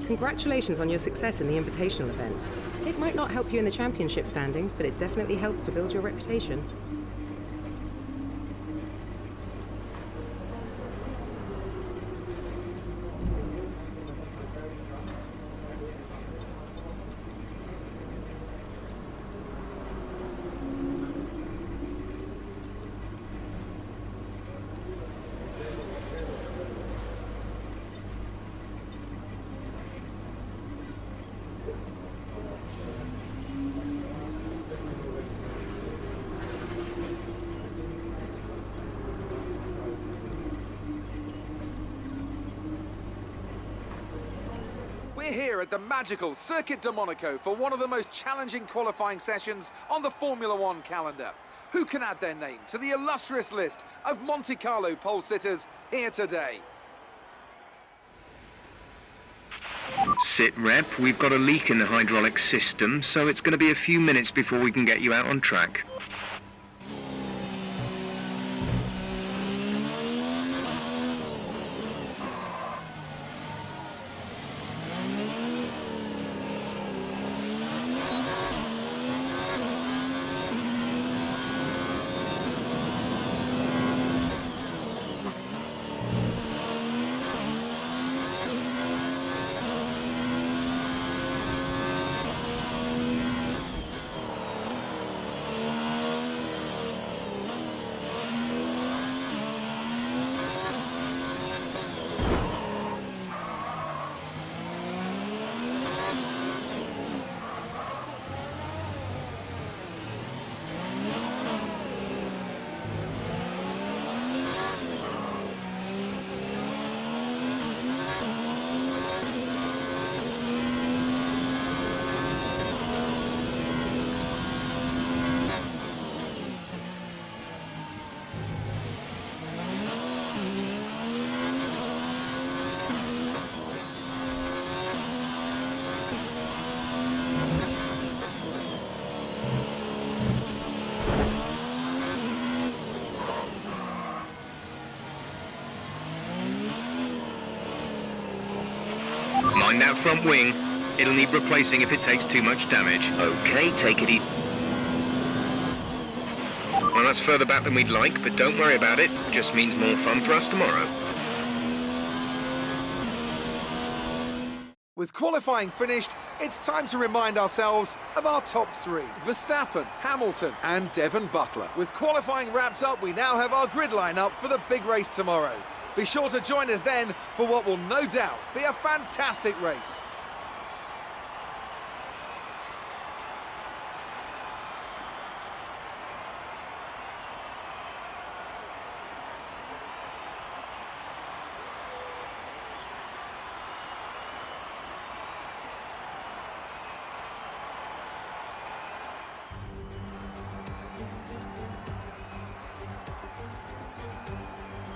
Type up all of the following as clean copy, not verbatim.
Congratulations on your success in the Invitational event. It might not help you in the championship standings, but it definitely helps to build your reputation. We're here at the magical Circuit de Monaco for one of the most challenging qualifying sessions on the Formula One calendar. Who can add their name to the illustrious list of Monte Carlo pole sitters here today? Sit rep, we've got a leak in the hydraulic system, so it's going to be a few minutes before we can get you out on track. Mind that front wing. It'll need replacing if it takes too much damage. Okay, take it easy. Well, that's further back than we'd like, but don't worry about it. Just means more fun for us tomorrow. With qualifying finished, it's time to remind ourselves of our top three: Verstappen, Hamilton and Devon Butler. With qualifying wrapped up, we now have our grid lineup for the big race tomorrow. Be sure to join us then for what will no doubt be a fantastic race.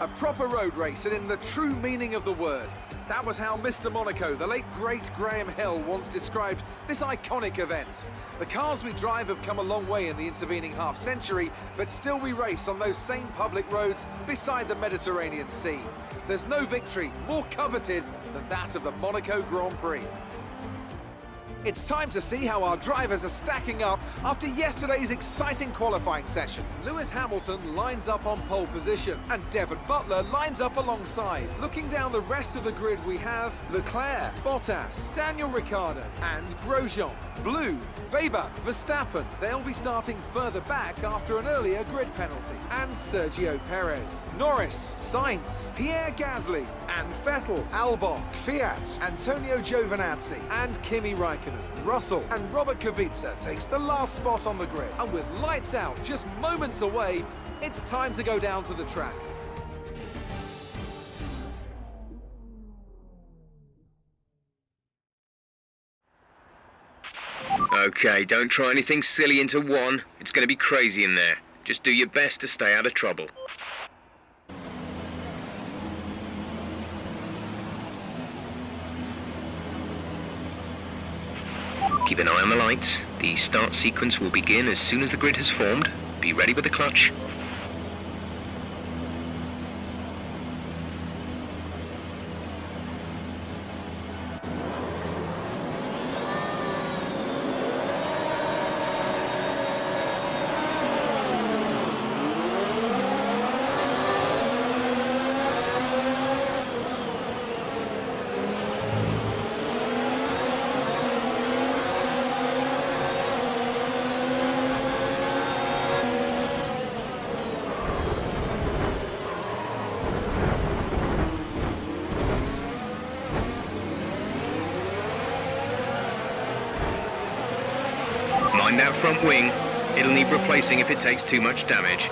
A proper road race, and in the true meaning of the word. That was how Mr. Monaco, the late great Graham Hill, once described this iconic event. The cars we drive have come a long way in the intervening half-century, but still we race on those same public roads beside the Mediterranean Sea. There's no victory more coveted than that of the Monaco Grand Prix. It's time to see how our drivers are stacking up after yesterday's exciting qualifying session. Lewis Hamilton lines up on pole position and Devon Butler lines up alongside. Looking down the rest of the grid, we have Leclerc, Bottas, Daniel Ricciardo and Grosjean. Blue, Weber, Verstappen. They'll be starting further back after an earlier grid penalty. And Sergio Perez. Norris, Sainz, Pierre Gasly and Vettel, Albon, Fiat, Antonio Giovinazzi and Kimi Raikkonen. Russell and Robert Kubica takes the last spot on the grid. And with lights out just moments away, it's time to go down to the track. Okay, don't try anything silly into one. It's going to be crazy in there. Just do your best to stay out of trouble. Keep an eye on the lights. The start sequence will begin as soon as the grid has formed. Be ready with the clutch. Mind that front wing. It'll need replacing if it takes too much damage.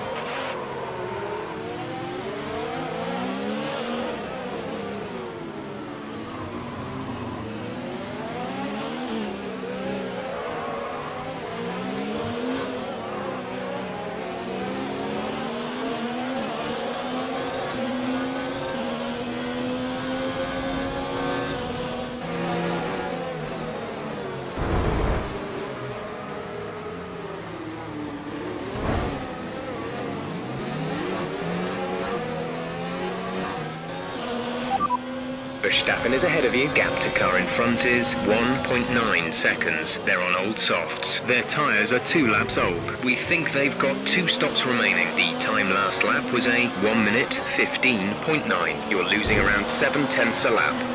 Verstappen is ahead of you. Gap to car in front is 1.9 seconds. They're on old softs. Their tyres are 2 laps old. We think they've got 2 stops remaining. The time last lap was a 1 minute 15.9. You're losing around 7/10 a lap.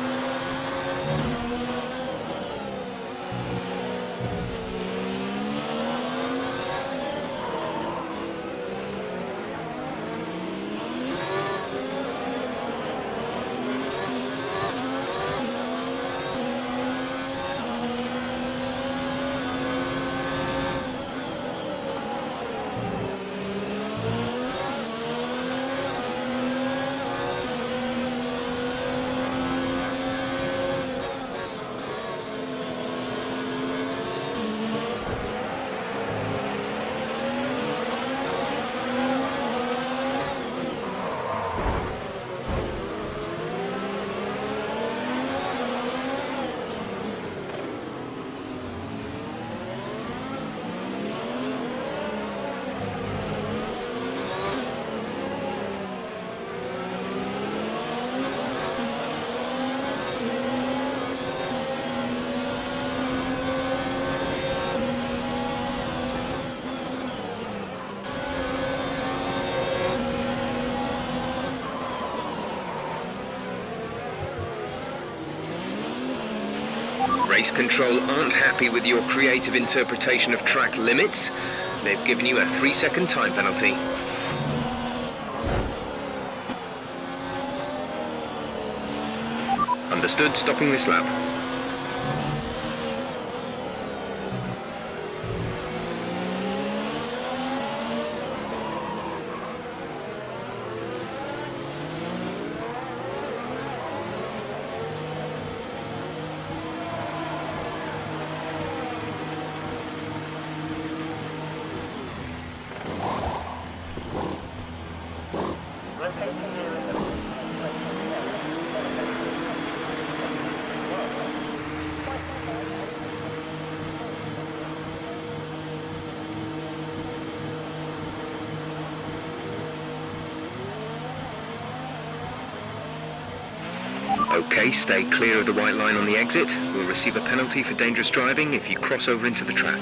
Race control aren't happy with your creative interpretation of track limits. They've given you a 3-second time penalty. Understood, stopping this lap. Okay, stay clear of the white line on the exit. We'll receive a penalty for dangerous driving if you cross over into the track.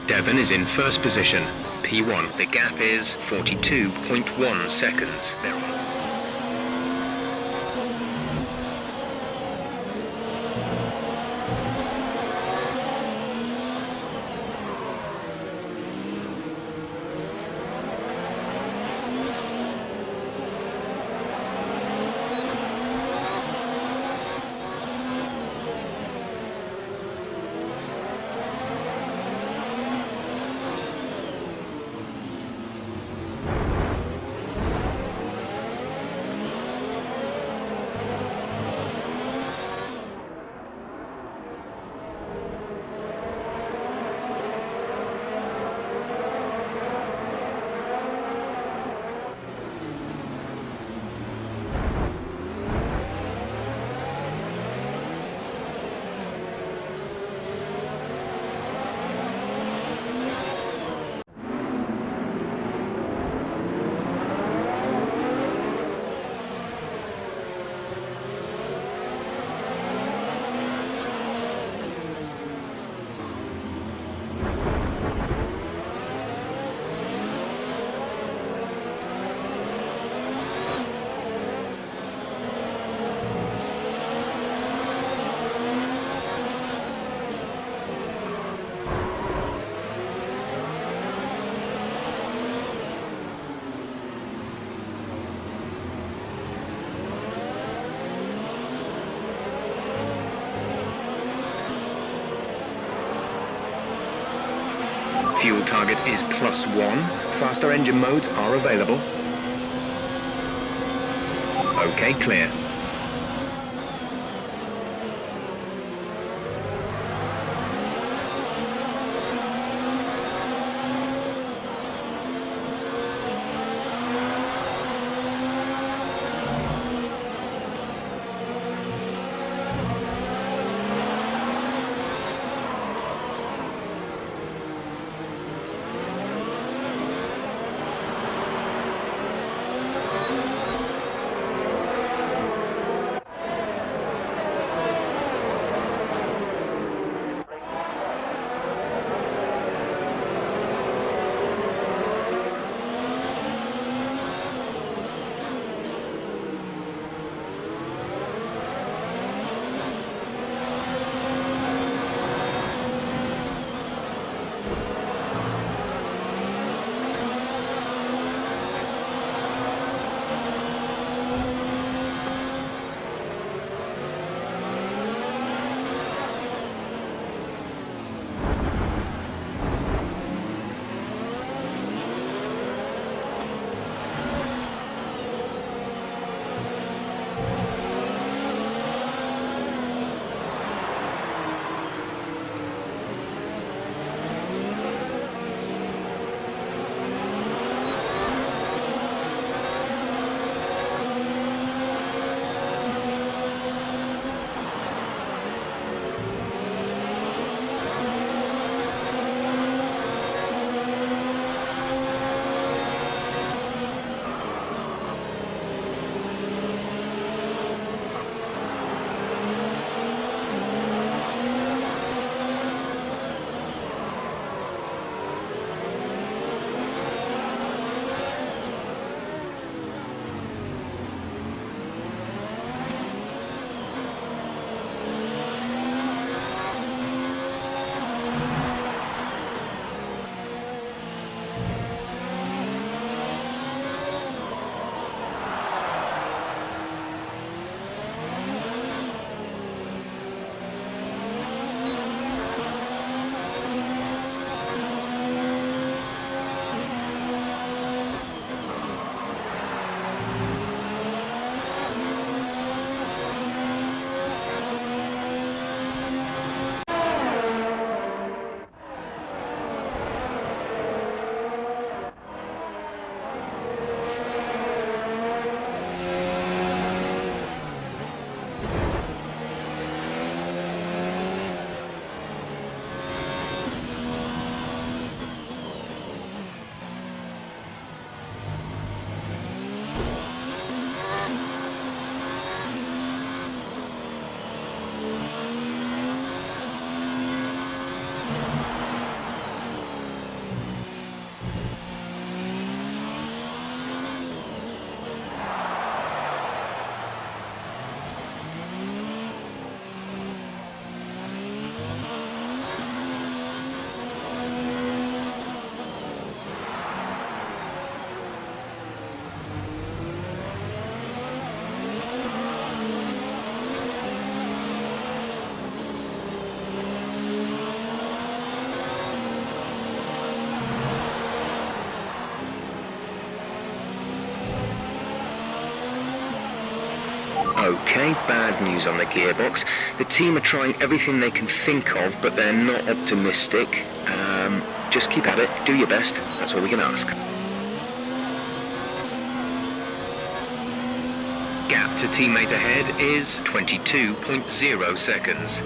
Devon is in first position, P1. The gap is 42.1 seconds. They're on. target is +1. Faster engine modes are available. Okay, clear. Okay, bad news on the gearbox. The team are trying everything they can think of, but they're not optimistic. Just keep at it, do your best, that's all we can ask. Gap to teammate ahead is 22.0 seconds.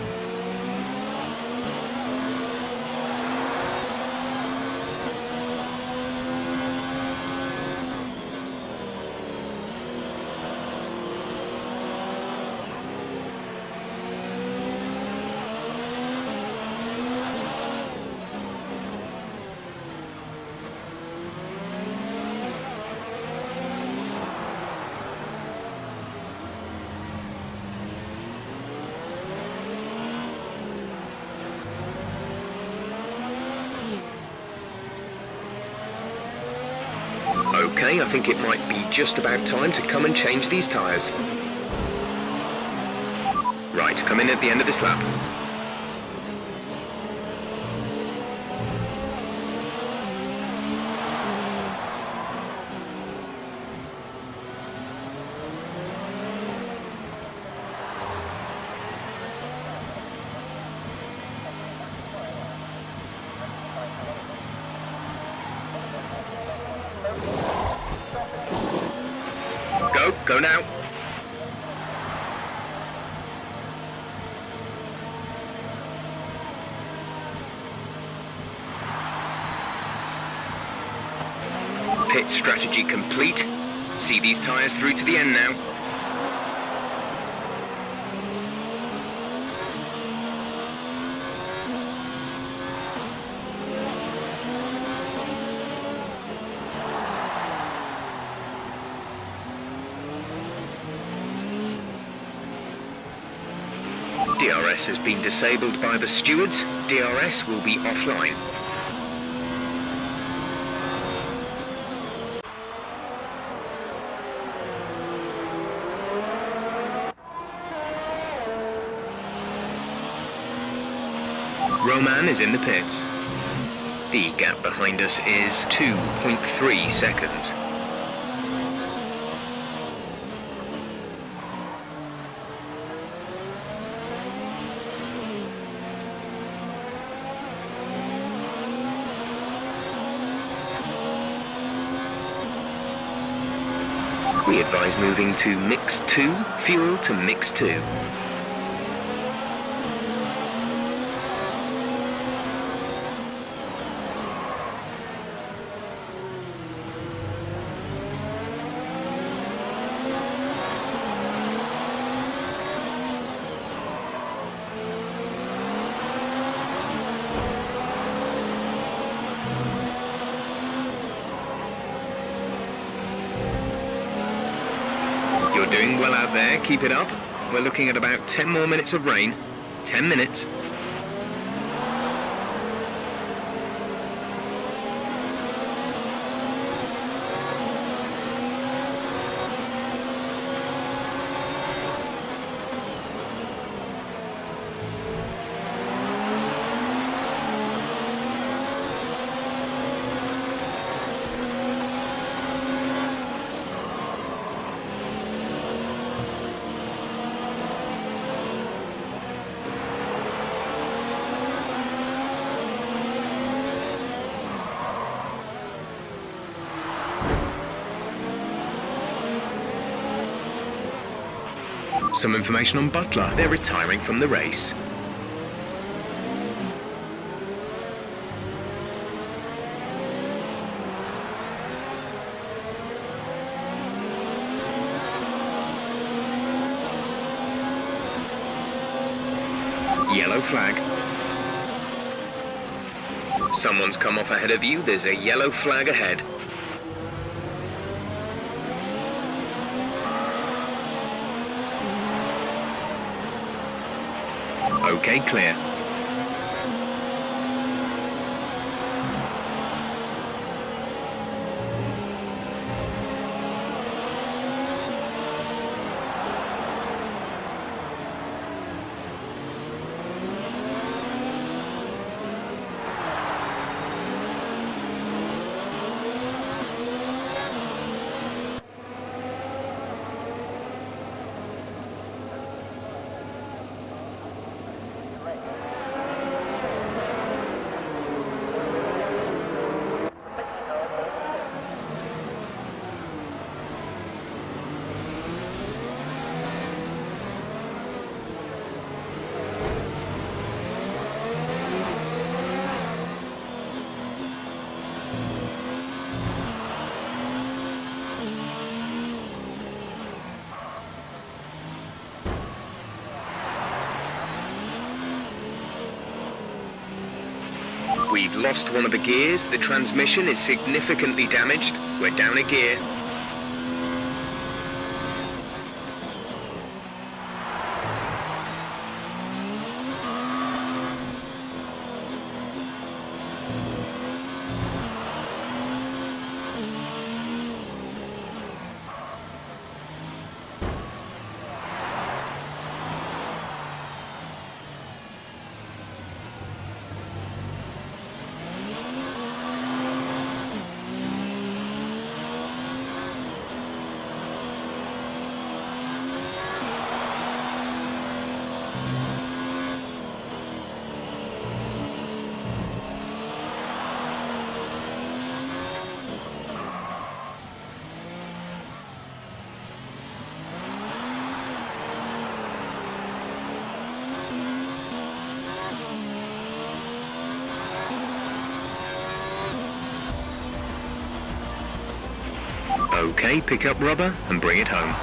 Okay, I think it might be just about time to come and change these tyres. Right, come in at the end of this lap. Go now. Pit strategy complete. See these tyres through to the end now. DRS has been disabled by the stewards. DRS will be offline. Roman is in the pits. The gap behind us is 2.3 seconds. We advise moving to mix 2, fuel to mix 2. You're doing well out there, keep it up. We're looking at about 10 more minutes of rain. 10 minutes. Some information on Butler. They're retiring from the race. Yellow flag. Someone's come off ahead of you. There's a yellow flag ahead. Okay, clear. We've lost one of the gears. The transmission is significantly damaged. We're down a gear. Okay, pick up rubber and bring it home.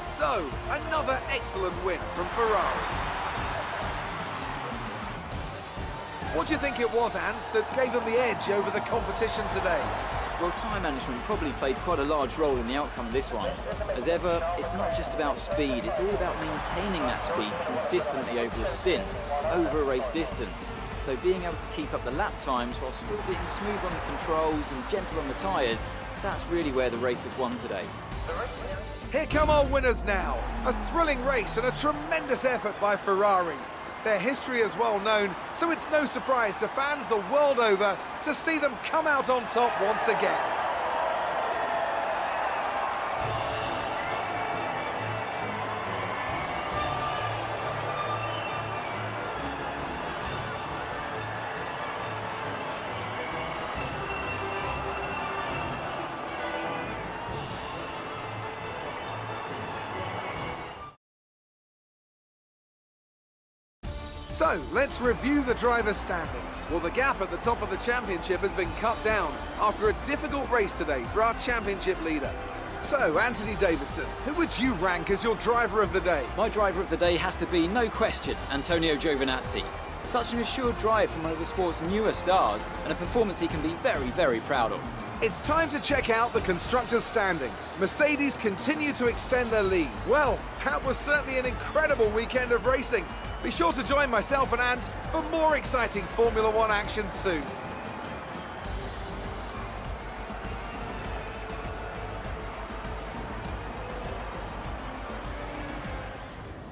So, another excellent win from Ferrari. What do you think it was, Ant, that gave them the edge over the competition today? Well, time management probably played quite a large role in the outcome of this one. As ever, it's not just about speed, it's all about maintaining that speed consistently over a stint, over a race distance. So being able to keep up the lap times while still being smooth on the controls and gentle on the tyres, that's really where the race was won today. Here come our winners now. A thrilling race and a tremendous effort by Ferrari. Their history is well known, so it's no surprise to fans the world over to see them come out on top once again. So, let's review the drivers' standings. Well, the gap at the top of the championship has been cut down after a difficult race today for our championship leader. So, Anthony Davidson, who would you rank as your driver of the day? My driver of the day has to be, no question, Antonio Giovinazzi. Such an assured drive from one of the sport's newer stars, and a performance he can be very, very proud of. It's time to check out the constructors' standings. Mercedes continue to extend their lead. Well, that was certainly an incredible weekend of racing. Be sure to join myself and Ant for more exciting Formula One action soon.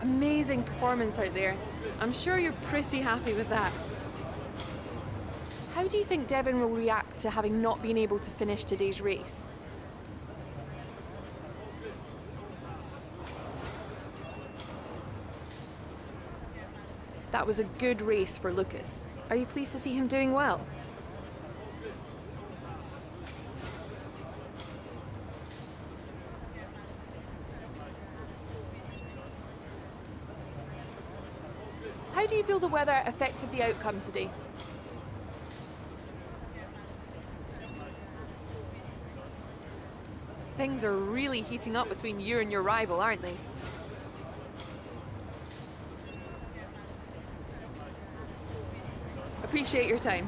Amazing performance out there. I'm sure you're pretty happy with that. How do you think Devon will react to having not been able to finish today's race? That was a good race for Lucas. Are you pleased to see him doing well? How do you feel the weather affected the outcome today? Things are really heating up between you and your rival, aren't they? Appreciate your time.